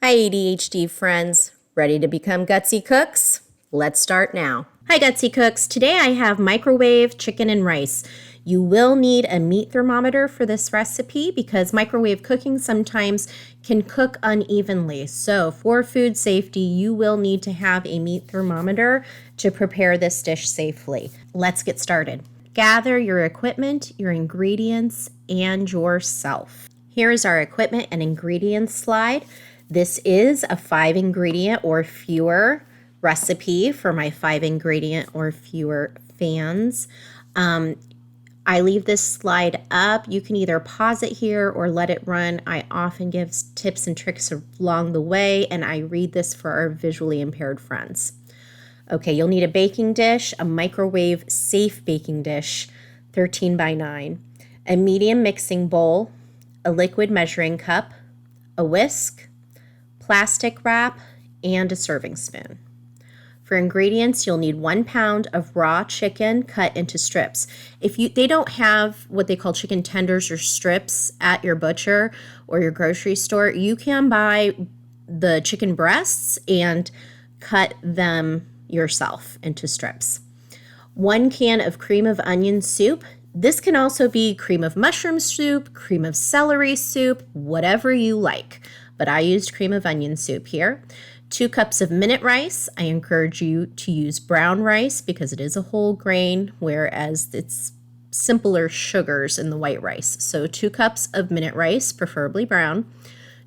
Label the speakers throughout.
Speaker 1: Hi ADHD friends, ready to become Gutsy Cooks? Let's start now. Hi Gutsy Cooks, today I have microwave chicken and rice. You will need a meat thermometer for this recipe because microwave cooking sometimes can cook unevenly. So for food safety, you will need to have a meat thermometer to prepare this dish safely. Let's get started. Gather your equipment, your ingredients, and yourself. Here is our equipment and ingredients slide. This is a 5-ingredient or fewer recipe for my 5-ingredient or fewer fans. I leave this slide up. You can either pause it here or let it run. I often give tips and tricks along the way, and I read this for our visually impaired friends. Okay, you'll need a baking dish, a microwave safe baking dish, 13 by 9, a medium mixing bowl, a liquid measuring cup, a whisk, plastic wrap, and a serving spoon. For ingredients, you'll need 1 pound of raw chicken cut into strips. If they don't have what they call chicken tenders or strips at your butcher or your grocery store, you can buy the chicken breasts and cut them yourself into strips. 1 can of cream of onion soup. This can also be cream of mushroom soup, cream of celery soup, whatever you like. But I used cream of onion soup here. 2 cups of minute rice. I encourage you to use brown rice because it is a whole grain, whereas it's simpler sugars in the white rice. So 2 cups of minute rice, preferably brown.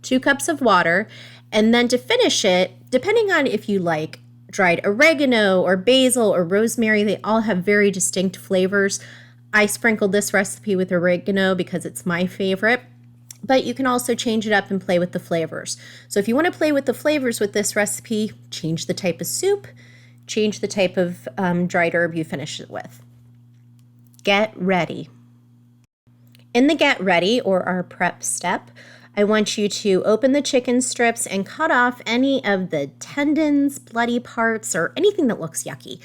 Speaker 1: 2 cups of water. And then to finish it, depending on if you like dried oregano or basil or rosemary, they all have very distinct flavors. I sprinkled this recipe with oregano because it's my favorite. But you can also change it up and play with the flavors. So if you want to play with the flavors with this recipe, change the type of soup, change the type of dried herb you finish it with. Get ready. In the get ready, or our prep step, I want you to open the chicken strips and cut off any of the tendons, bloody parts, or anything that looks yucky.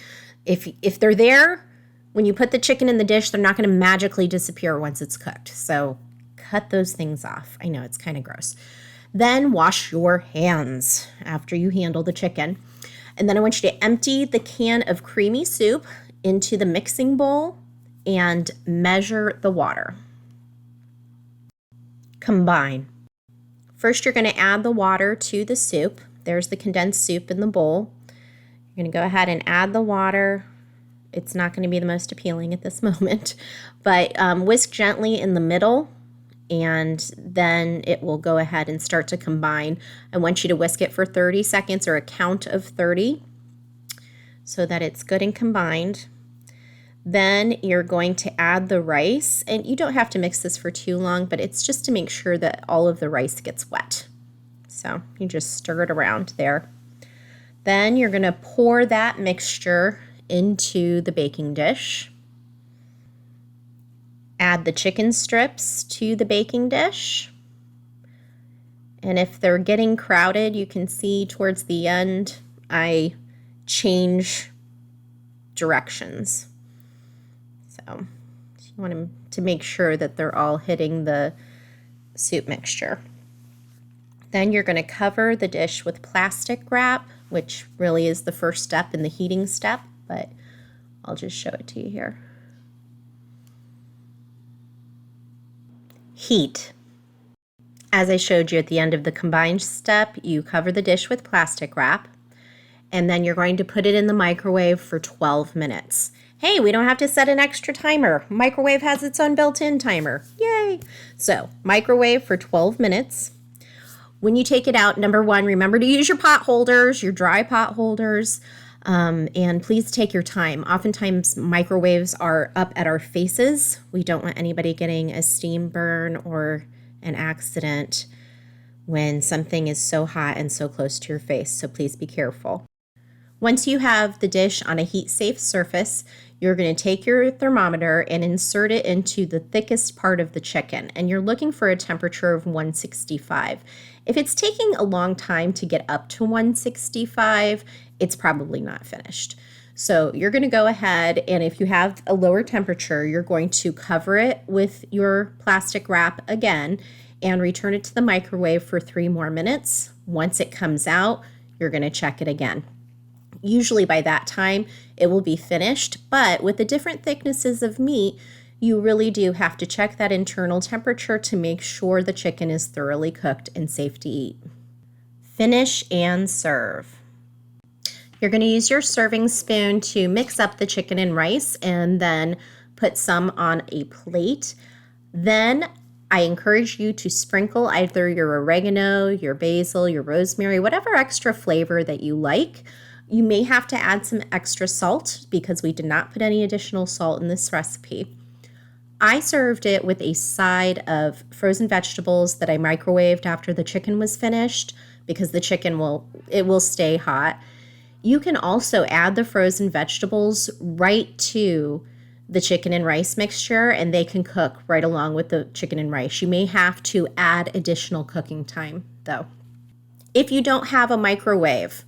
Speaker 1: If they're there, when you put the chicken in the dish, they're not going to magically disappear once it's cooked. So cut those things off. I know it's kind of gross. Then wash your hands after you handle the chicken. And then I want you to empty the can of creamy soup into the mixing bowl and measure the water. Combine. First, you're going to add the water to the soup. There's the condensed soup in the bowl. You're going to go ahead and add the water. It's not going to be the most appealing at this moment, but whisk gently in the middle, and then it will go ahead and start to combine. I want you to whisk it for 30 seconds or a count of 30 so that it's good and combined. Then you're going to add the rice, and you don't have to mix this for too long, but it's just to make sure that all of the rice gets wet. So you just stir it around there. Then you're going to pour that mixture into the baking dish. Add the chicken strips to the baking dish. And if they're getting crowded, you can see towards the end, I change directions. So you want to make sure that they're all hitting the soup mixture. Then you're going to cover the dish with plastic wrap, which really is the first step in the heating step, but I'll just show it to you here. Heat. As I showed you at the end of the combined step, you cover the dish with plastic wrap, and then you're going to put it in the microwave for 12 minutes. Hey, we don't have to set an extra timer. Microwave has its own built-in timer. Yay! So, microwave for 12 minutes. When you take it out, number 1, remember to use your pot holders, your dry pot holders, and please take your time. Oftentimes, microwaves are up at our faces. We don't want anybody getting a steam burn or an accident when something is so hot and so close to your face, so please be careful. Once you have the dish on a heat-safe surface, you're going to take your thermometer and insert it into the thickest part of the chicken, and you're looking for a temperature of 165. If it's taking a long time to get up to 165, it's probably not finished. So you're going to go ahead, and if you have a lower temperature, you're going to cover it with your plastic wrap again, and return it to the microwave for 3 more minutes. Once it comes out, you're going to check it again. Usually by that time, it will be finished, but with the different thicknesses of meat, you really do have to check that internal temperature to make sure the chicken is thoroughly cooked and safe to eat. Finish and serve. You're going to use your serving spoon to mix up the chicken and rice and then put some on a plate. Then I encourage you to sprinkle either your oregano, your basil, your rosemary, whatever extra flavor that you like. You may have to add some extra salt because we did not put any additional salt in this recipe. I served it with a side of frozen vegetables that I microwaved after the chicken was finished because the chicken will stay hot. You can also add the frozen vegetables right to the chicken and rice mixture, and they can cook right along with the chicken and rice. You may have to add additional cooking time, though. If you don't have a microwave,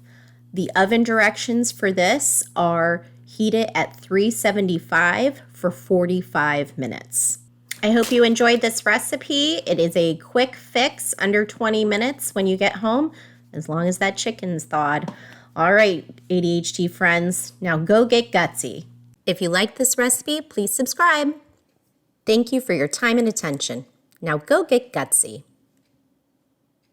Speaker 1: the oven directions for this are heat it at 375 for 45 minutes. I hope you enjoyed this recipe. It is a quick fix, under 20 minutes when you get home, as long as that chicken's thawed. All right, ADHD friends, now go get gutsy. If you like this recipe, please subscribe. Thank you for your time and attention. Now go get gutsy.